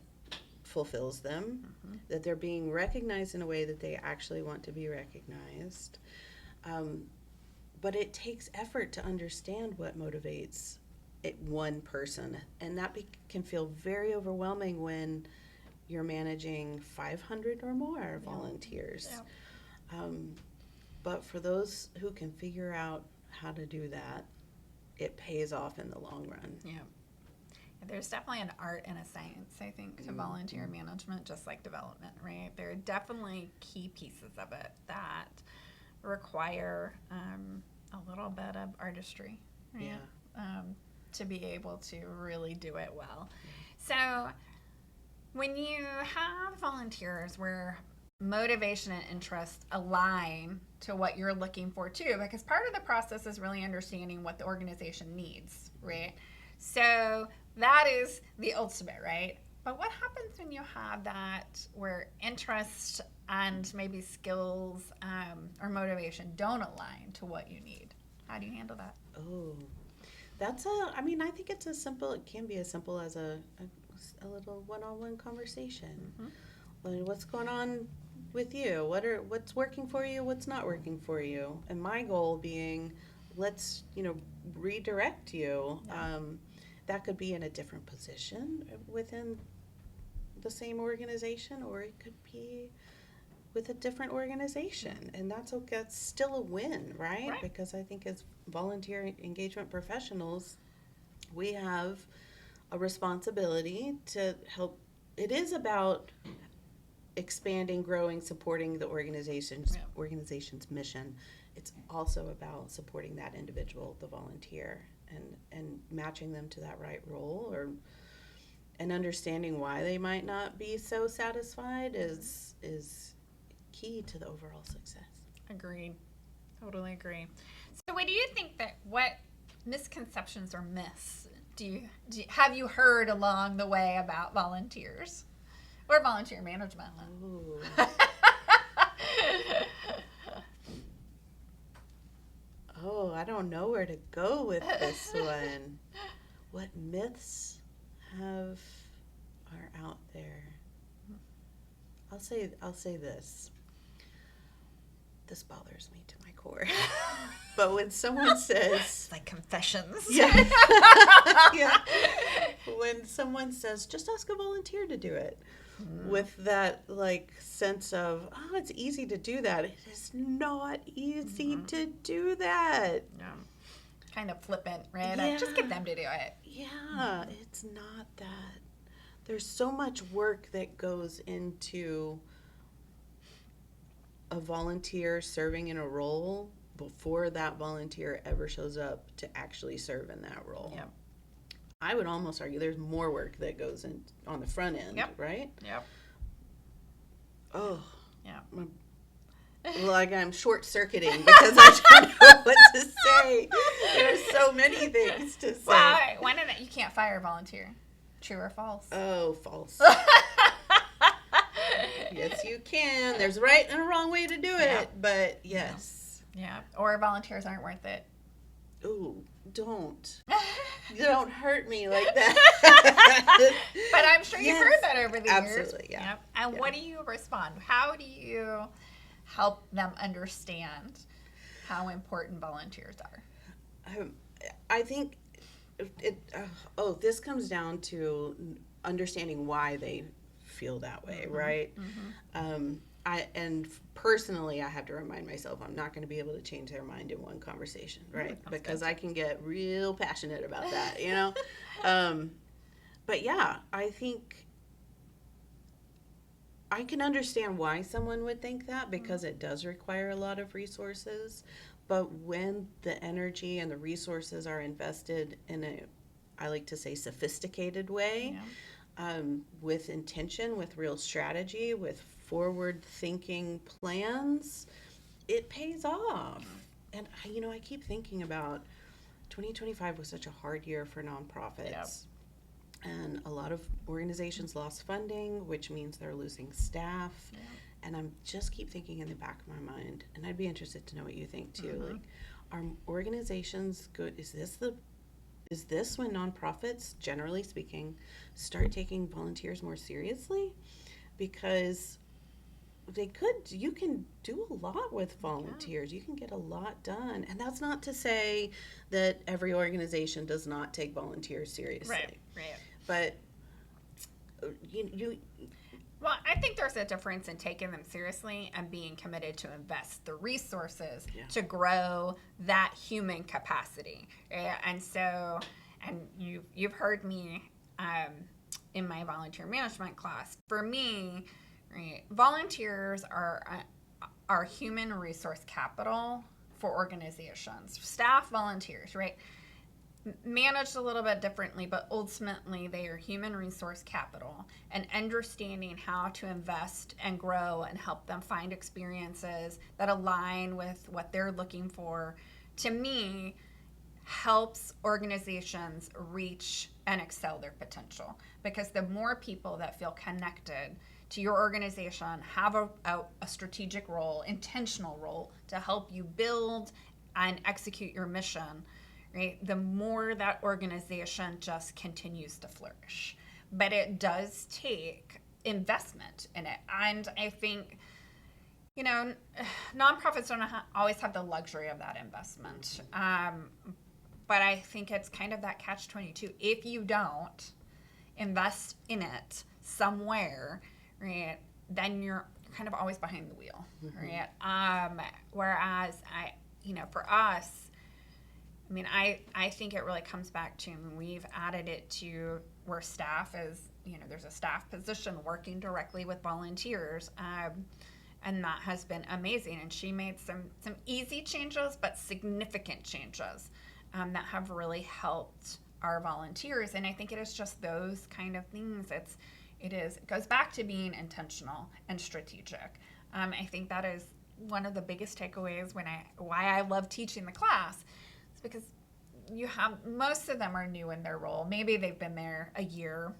fulfills them, that they're being recognized in a way that they actually want to be recognized. But it takes effort to understand what motivates one person, and that can feel very overwhelming when you're managing 500 or more volunteers. Yeah. But for those who can figure out how to do that, it pays off in the long run. Yeah. There's definitely an art and a science, I think, to volunteer management, just like development, right? There are definitely key pieces of it that require a little bit of artistry, right? Yeah. To be able to really do it well. So when you have volunteers where motivation and interest align to what you're looking for too, because part of the process is really understanding what the organization needs, right? So that is the ultimate, right? But what happens when you have that where interest and maybe skills or motivation don't align to what you need? How do you handle that? Oh, I think it can be as simple as a little one-on-one conversation. What's going on with you? What's working for you? What's not working for you? And my goal being, let's, redirect you. Yeah. That could be in a different position within the same organization, or it could be with a different organization, and that's still a win, right? Because I think as volunteer engagement professionals, we have a responsibility to help. It is about expanding, growing, supporting the organization's mission. It's also about supporting that individual, the volunteer, and matching them to that right role, and understanding why they might not be so satisfied is key to the overall success. Agreed. Totally agree. So what do you think what misconceptions or myths have you heard along the way about volunteers or volunteer management? Oh, I don't know where to go with this one. What myths are out there? I'll say this. This bothers me to my core. But when someone says... It's like confessions. Yeah. Yeah. When someone says, just ask a volunteer to do it, with that sense of, it's easy to do that. It is not easy to do that. Yeah. Kind of flippant, right? Yeah. Just get them to do it. Yeah, it's not that. There's so much work that goes into a volunteer serving in a role before that volunteer ever shows up to actually serve in that role. Yep. I would almost argue there's more work that goes in on the front end, right? Yep. Oh. Yeah. I'm short-circuiting because I don't know what to say. There's so many things to say. Well, one of them, you can't fire a volunteer. True or false? Oh, false. Yes, you can. There's a right and a wrong way to do it, but yes. Yeah. Or volunteers aren't worth it. Ooh, don't. Don't hurt me like that. But I'm sure you've heard that over the years. Absolutely, yeah. Yep. And what do you respond? How do you help them understand how important volunteers are? I think this comes down to understanding why they feel that way, right? And personally, I have to remind myself I'm not going to be able to change their mind in one conversation, right? Because I can get real passionate about that, But yeah, I think I can understand why someone would think that, because it does require a lot of resources. But when the energy and the resources are invested in a, I like to say, sophisticated way, with intention, with real strategy, with forward thinking plans, it pays off. And I keep thinking about 2025 was such a hard year for nonprofits. Yep. And a lot of organizations lost funding, which means they're losing staff. Yep. And I'm just keep thinking in the back of my mind, and I'd be interested to know what you think too. Like, are organizations good? Is this when nonprofits, generally speaking, start taking volunteers more seriously? Because you can do a lot with volunteers. You can get a lot done. And that's not to say that every organization does not take volunteers seriously. Right. But Well, I think there's a difference in taking them seriously and being committed to invest the resources to grow that human capacity. Right? And you've heard me in my volunteer management class. For me, right, volunteers are human resource capital for organizations. Staff volunteers, right? Managed a little bit differently, but ultimately they are human resource capital, and understanding how to invest and grow and help them find experiences that align with what they're looking for, to me, helps organizations reach and excel their potential. Because the more people that feel connected to your organization, have a strategic role, intentional role to help you build and execute your mission, right, the more that organization just continues to flourish. But it does take investment in it. And I think, nonprofits don't always have the luxury of that investment. But I think it's kind of that catch-22. If you don't invest in it somewhere, right, then you're kind of always behind the wheel, right? Whereas for us, I think it really comes back to, we've added it to where staff is, there's a staff position working directly with volunteers, and that has been amazing. And she made some easy changes, but significant changes that have really helped our volunteers. And I think it is just those kind of things. It goes back to being intentional and strategic. I think that is one of the biggest takeaways why I love teaching the class. Because most of them are new in their role. Maybe they've been there a year,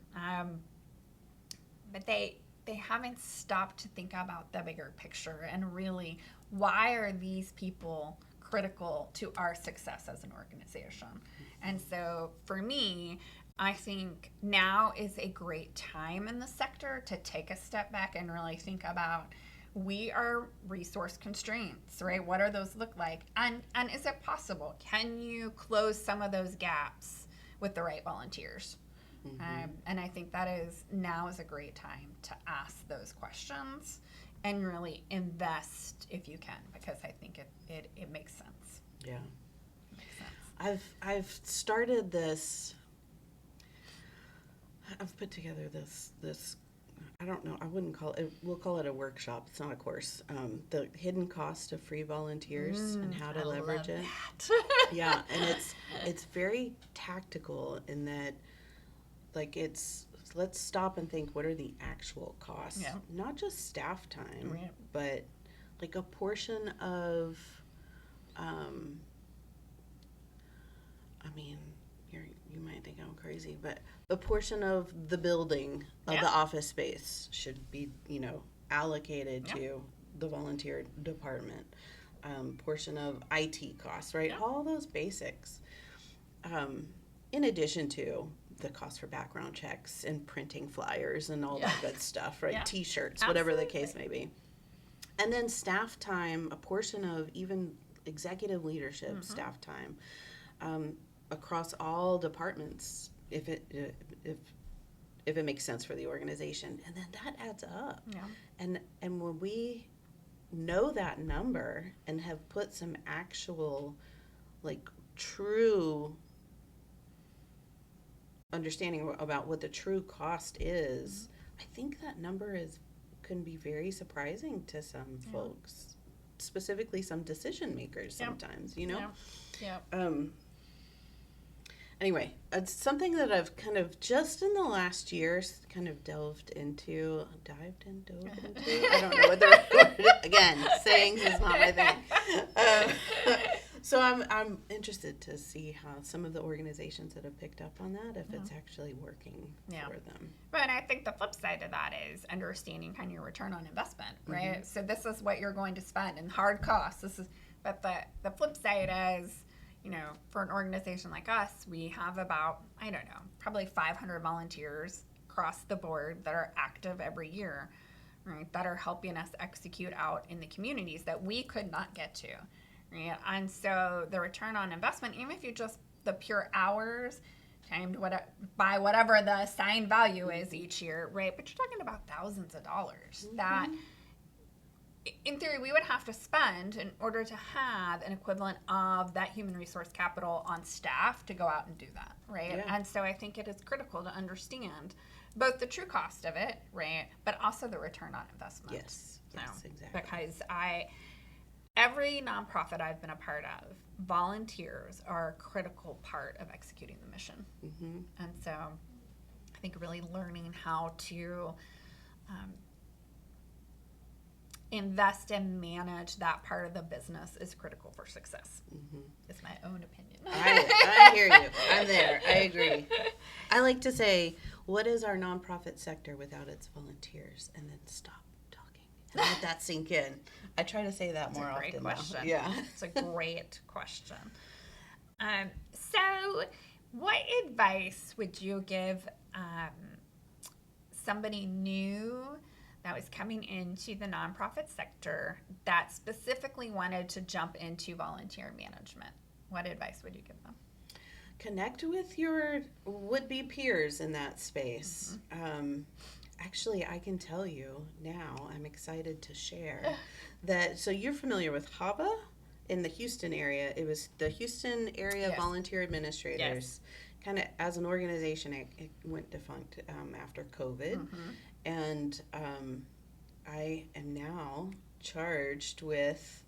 but they haven't stopped to think about the bigger picture and really, why are these people critical to our success as an organization? And so for me, I think now is a great time in the sector to take a step back and really think about, we are resource constraints, right? What are those look like? And is it possible? Can you close some of those gaps with the right volunteers? And I think now is a great time to ask those questions and really invest if you can, because I think it makes sense. Yeah. It makes sense. I've started this, I've put together this I don't know, I wouldn't call it, we'll call it a workshop. It's not a course. The hidden cost of free volunteers and how to leverage it. Yeah, and it's very tactical in that, like, let's stop and think, what are the actual costs? Yeah. Not just staff time, Right. but like a portion of, you might think I'm crazy, but a portion of the building of the office space should be, allocated to the volunteer department. Portion of IT costs, right? All those basics. In addition to the cost for background checks and printing flyers and all that good stuff, right? T-shirts, whatever the case may be. And then staff time, a portion of even executive leadership staff time, across all departments, if it makes sense for the organization, and then that adds up. And when we know that number and have put some actual, like, true understanding about what the true cost is, I think that number is can be very surprising to some folks, specifically some decision makers sometimes, you know? Anyway, it's something that I've kind of just in the last year kind of dove into. I don't know what the right word, again, sayings is not my thing. So I'm interested to see how some of the organizations that have picked up on that, if it's actually working for them. But I think the flip side of that is understanding kind of your return on investment, right? Mm-hmm. So this is what you're going to spend in hard costs. But the flip side is, you know, for an organization like us, we have about, I don't know, probably 500 volunteers across the board that are active every year, right, that are helping us execute out in the communities that we could not get to, right? And so the return on investment, even if you just the pure hours timed by whatever the assigned value is each year, right? But you're talking about thousands of dollars that in theory, we would have to spend in order to have an equivalent of that human resource capital on staff to go out and do that, right? Yeah. And so I think it is critical to understand both the true cost of it, right, but also the return on investment. Yes, exactly. Because every nonprofit I've been a part of, volunteers are a critical part of executing the mission. Mm-hmm. And so I think really learning how to invest and manage that part of the business is critical for success. Mm-hmm. It's my own opinion. I hear you. I'm there. I agree. I like to say, what is our nonprofit sector without its volunteers? And then stop talking and let that sink in. I try to say that more often. It's a great question. Yeah. It's a great question. So what advice would you give somebody new that was coming into the nonprofit sector that specifically wanted to jump into volunteer management? What advice would you give them? Connect with your would-be peers in that space. Mm-hmm. Actually, I can tell you now, I'm excited to share that. So you're familiar with HAVA in the Houston area. It was the Houston Area Volunteer Administrators. Yes. Kind of as an organization, it went defunct after COVID. Mm-hmm. And I am now charged with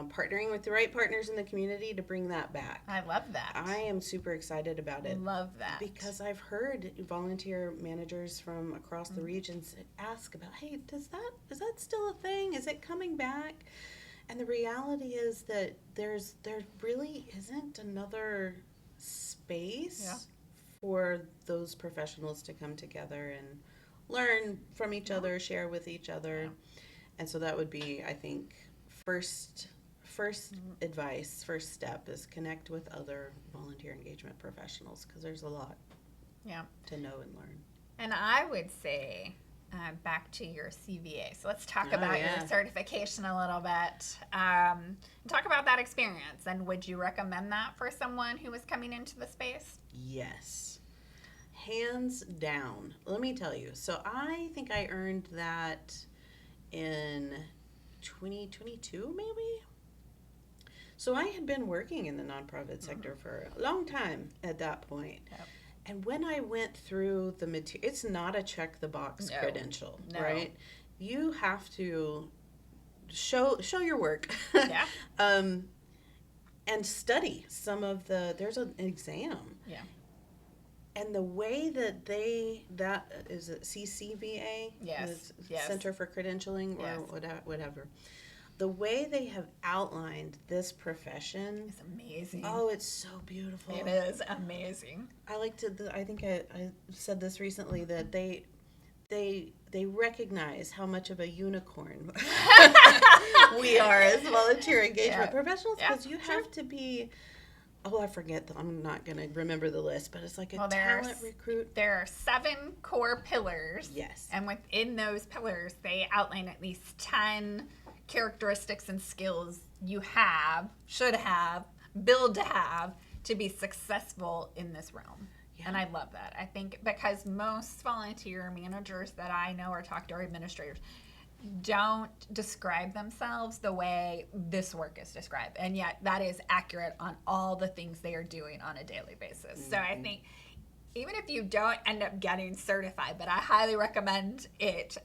partnering with the right partners in the community to bring that back. I love that. I am super excited about it. Love that. Because I've heard volunteer managers from across the regions ask about, hey, is that still a thing? Is it coming back? And the reality is that there really isn't another space for those professionals to come together and learn from each other, share with each other. And so that would be, I think, first advice, first step is connect with other volunteer engagement professionals, because there's a lot to know and learn. And I would say back to your CVA. So let's talk about your certification a little bit. Talk about that experience. And would you recommend that for someone who was coming into the space? Yes. Hands down. Let me tell you. So I think I earned that in 2022, maybe? So I had been working in the nonprofit sector for a long time at that point. Yep. And when I went through the material, it's not a check-the-box credential, right? You have to show your work. Yeah. And study some of there's an exam. Yeah. And the way that that is it CCVA? Yes. Center for Credentialing or whatever. The way they have outlined this profession is amazing. Oh, it's so beautiful. It is amazing. I think I said this recently that they recognize how much of a unicorn we are as volunteer engagement professionals, because you have to be. Oh, I forget. I'm not going to remember the list, but it's like a talent recruit. There are 7 core pillars. Yes. And within those pillars, they outline at least 10 characteristics and skills you should have, build to have, to be successful in this realm. Yeah. And I love that. I think because most volunteer managers that I know or talk to, or administrators, don't describe themselves the way this work is described, and yet that is accurate on all the things they are doing on a daily basis. Mm-hmm. So I think even if you don't end up getting certified, but I highly recommend it.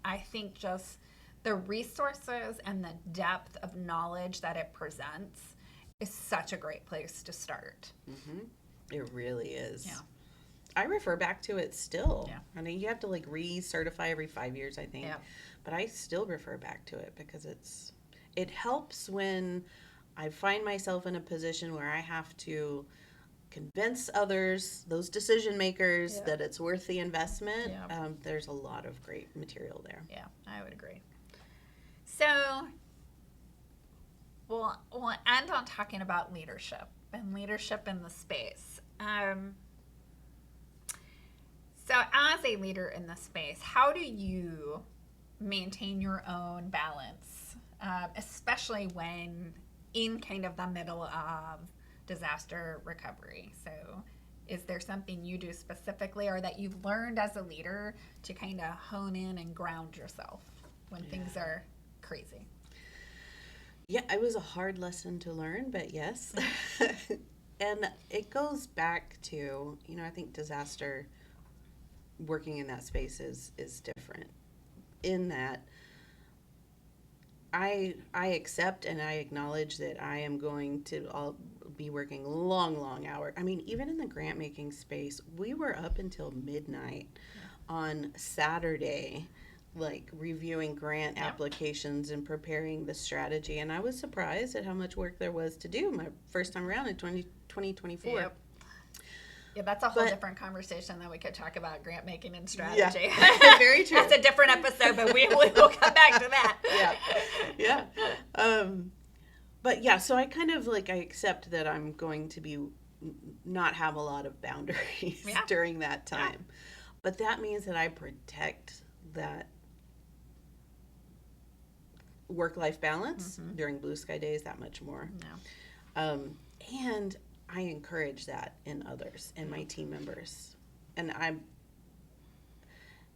I think just the resources and the depth of knowledge that it presents is such a great place to start. Mm-hmm. It really is. Yeah. I refer back to it still. Yeah. I mean, you have to like recertify every 5 years, I think. Yeah. But I still refer back to it because it helps when I find myself in a position where I have to convince others, those decision makers, that it's worth the investment. Yeah. There's a lot of great material there. Yeah, I would agree. So we'll end on talking about leadership and leadership in the space. So as a leader in the space, how do you maintain your own balance, especially when in kind of the middle of disaster recovery? So is there something you do specifically or that you've learned as a leader to kind of hone in and ground yourself when things are crazy? Yeah, it was a hard lesson to learn, but yes. And it goes back to, I think disaster, working in that space is different in that I accept and I acknowledge that I am going to be working long hours. I mean, even in the grant making space, we were up until midnight on Saturday, like reviewing grant applications and preparing the strategy. And I was surprised at how much work there was to do my first time around in 2024. Yep. Yeah, that's a whole different conversation that we could talk about grant making and strategy. Yeah, very true. That's a different episode, but we will come back to that. Yeah. But yeah, so I kind of I accept that I'm going to be not have a lot of boundaries during that time. Yeah. But that means that I protect that work-life balance during blue sky days that much more. No. And I encourage that in others and my team members. And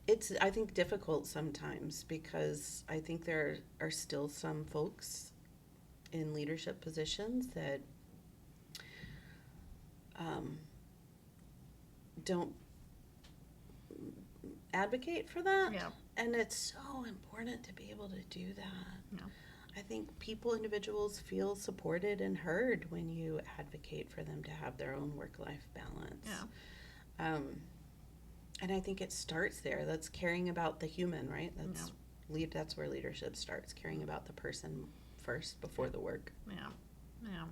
it's I think difficult sometimes because I think there are still some folks in leadership positions that don't advocate for that. Yeah. And it's so important to be able to do that. Yeah. I think individuals feel supported and heard when you advocate for them to have their own work-life balance. Yeah. And I think it starts there. That's caring about the human, right? That's where leadership starts, caring about the person first before the work. Yeah.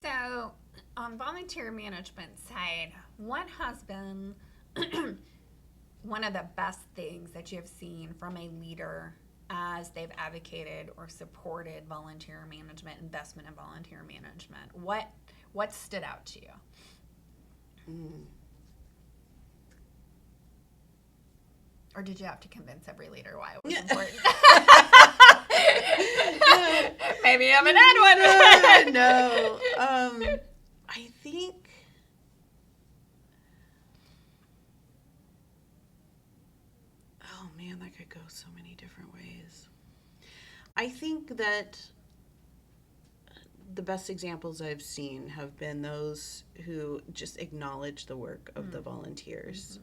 So on volunteer management side, what has been one of the best things that you have seen from a leader as they've advocated or supported volunteer management, investment in volunteer management? What stood out to you? Or did you have to convince every leader why it was important? Maybe you haven't had one. No. I think that could go so many different ways. I think that the best examples I've seen have been those who just acknowledge the work of the volunteers.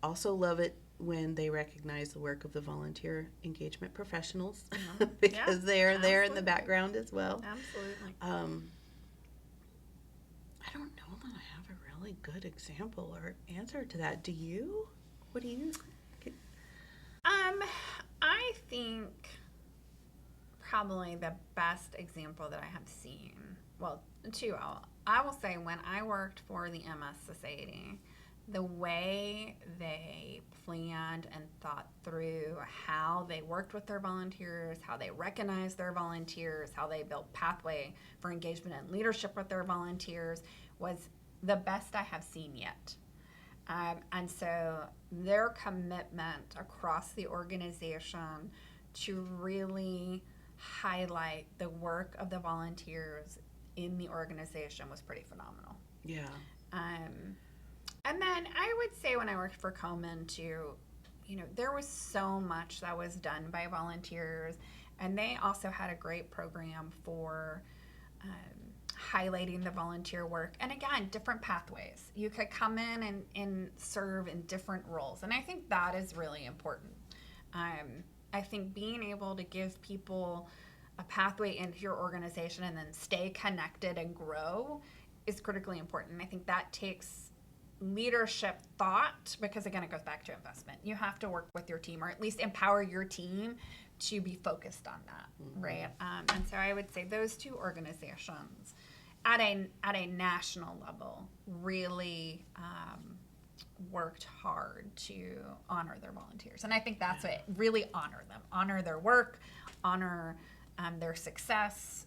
Also love it when they recognize the work of the volunteer engagement professionals because they are there in the background as well. Absolutely. I don't know that I have a really good example or answer to that. Do you? What do you? I think probably the best example that I have seen, well, two. I will say when I worked for the MS Society, the way they planned and thought through how they worked with their volunteers, how they recognized their volunteers, how they built pathway for engagement and leadership with their volunteers was the best I have seen yet. And so their commitment across the organization to really highlight the work of the volunteers in the organization was pretty phenomenal. Yeah. And then I would say when I worked for Komen too, there was so much that was done by volunteers, and they also had a great program for highlighting the volunteer work. And again, different pathways. You could come in and serve in different roles. And I think that is really important. I think being able to give people a pathway into your organization and then stay connected and grow is critically important. And I think that takes leadership thought, because again, it goes back to investment. You have to work with your team, or at least empower your team to be focused on that, right? And so I would say those two organizations at a national level really worked hard to honor their volunteers. And I think that's it. Really honor them, honor their work, honor their success,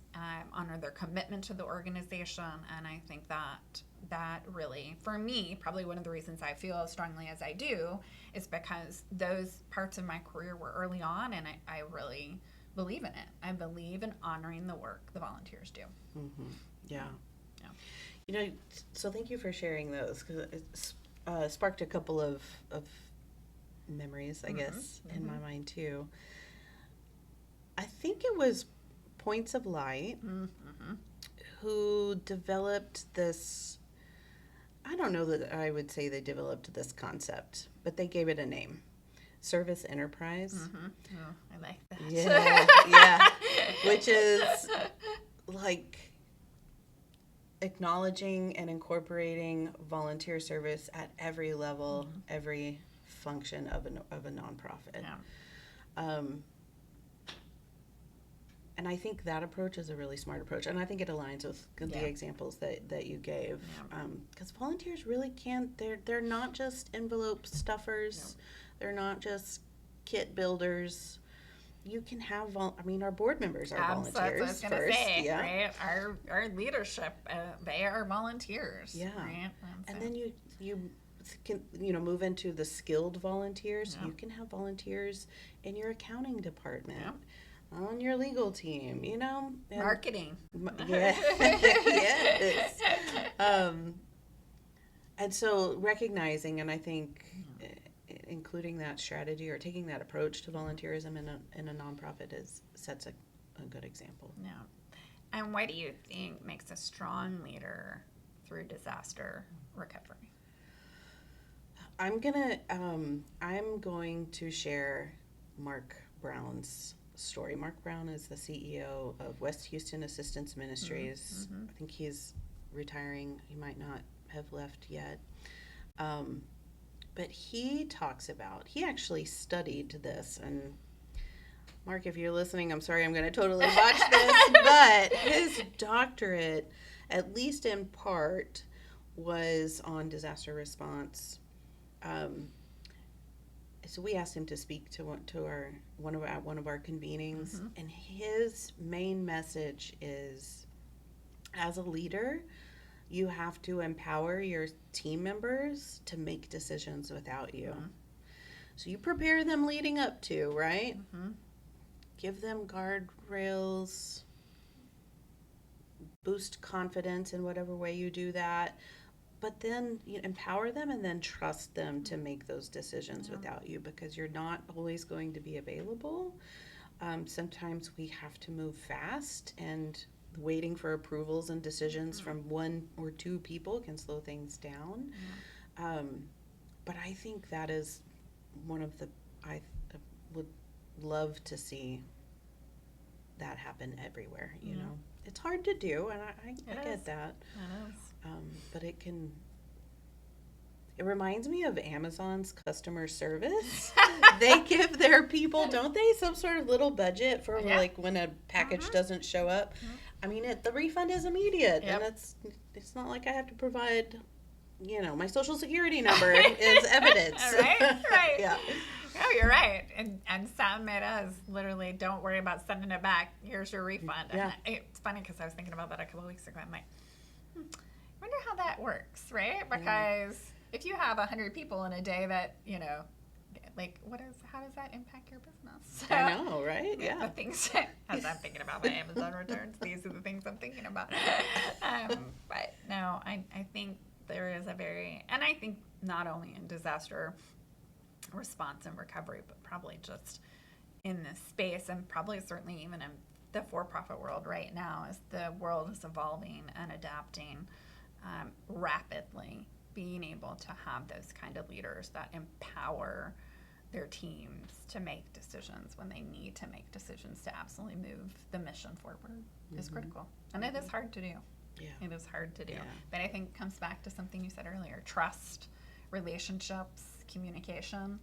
honor their commitment to the organization. And I think that really, for me, probably one of the reasons I feel as strongly as I do is because those parts of my career were early on, and I really believe in it. I believe in honoring the work the volunteers do. Mm-hmm. Yeah. So thank you for sharing those, because it's sparked a couple of memories, I guess, in my mind too. I think it was Points of Light who developed this. I don't know that I would say they developed this concept, but they gave it a name. Service enterprise. Oh, I like that. Yeah. Which is like acknowledging and incorporating volunteer service at every level, every function of a nonprofit. Yeah. And I think that approach is a really smart approach, and I think it aligns with the examples that you gave. Because volunteers really can't. They're not just envelope stuffers. No. They're not just kit builders. You can have our board members are volunteers. That's what I was going to say, yeah. Right? Our leadership, they are volunteers. Yeah. Right? And then you can move into the skilled volunteers. Yeah. You can have volunteers in your accounting department. Yeah. On your legal team, marketing. Yes. And so recognizing, and I think including that strategy or taking that approach to volunteerism in a nonprofit sets a good example. Yeah. And what do you think makes a strong leader through disaster recovery? I'm going to share Mark Brown's story. Mark Brown is the CEO of West Houston Assistance Ministries. I think he's retiring. He might not have left yet. But he talks about, he actually studied this. And Mark, if you're listening, I'm sorry, I'm going to totally botch this, but his doctorate, at least in part, was on disaster response. So we asked him to speak to one of our convenings, and his main message is, as a leader, you have to empower your team members to make decisions without you. So you prepare them leading up to, right? Give them guardrails, boost confidence in whatever way you do that. But then empower them and then trust them to make those decisions without you, because you're not always going to be available. Sometimes we have to move fast, and waiting for approvals and decisions from one or two people can slow things down. But I think that is one of I would love to see that happen everywhere, you know. It's hard to do, and I get that. It is. But it reminds me of Amazon's customer service. They give their people, don't they, some sort of little budget for like when a package doesn't show up. I mean, the refund is immediate, and it's not like I have to provide, my social security number is evidence. Right. Yeah. No, you're right. And some it is literally, don't worry about sending it back. Here's your refund. Yeah. And it's funny because I was thinking about that a couple of weeks ago. I'm like, I wonder how that works, right? Because if you have 100 people in a day that, how does that impact your business? I know, right? Yeah. The things, as I'm thinking about my Amazon returns, these are the things I'm thinking about. But no, I think there is and I think not only in disaster response and recovery, but probably just in this space, and probably certainly even in the for-profit world right now as the world is evolving and adapting rapidly. Being able to have those kind of leaders that empower their teams to make decisions when they need to make decisions to absolutely move the mission forward is critical. And it is hard to do. Yeah. It is hard to do. Yeah. But I think it comes back to something you said earlier, trust, relationships, communication.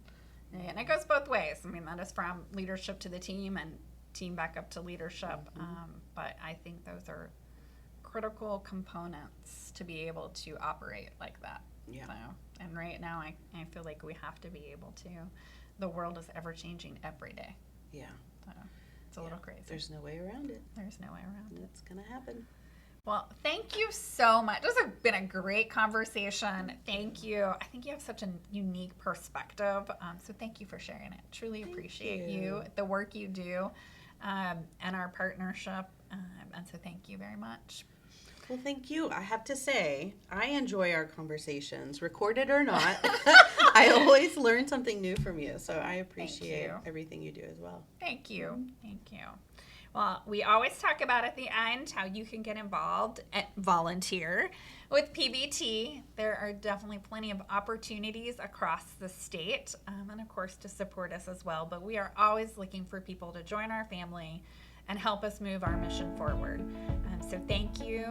And it goes both ways. I mean, that is from leadership to the team and team back up to leadership. But I think those are critical components to be able to operate like that. Yeah. So, and right now I feel like we have to be able to. The world is ever changing every day. Yeah. So it's a little crazy. There's no way around it. There's no way around it. It's going to happen. Well, thank you so much. This has been a great conversation. Thank you. I think you have such a unique perspective. So thank you for sharing it. Truly appreciate you, the work you do, and our partnership. And so thank you very much. Well, thank you. I have to say, I enjoy our conversations, recorded or not. I always learn something new from you. So I appreciate everything you do as well. Thank you. Thank you. Well, we always talk about at the end how you can get involved and volunteer with PBT. There are definitely plenty of opportunities across the state, and of course to support us as well. But we are always looking for people to join our family and help us move our mission forward. So thank you.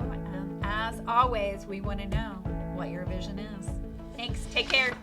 As always, we want to know what your vision is. Thanks. Take care.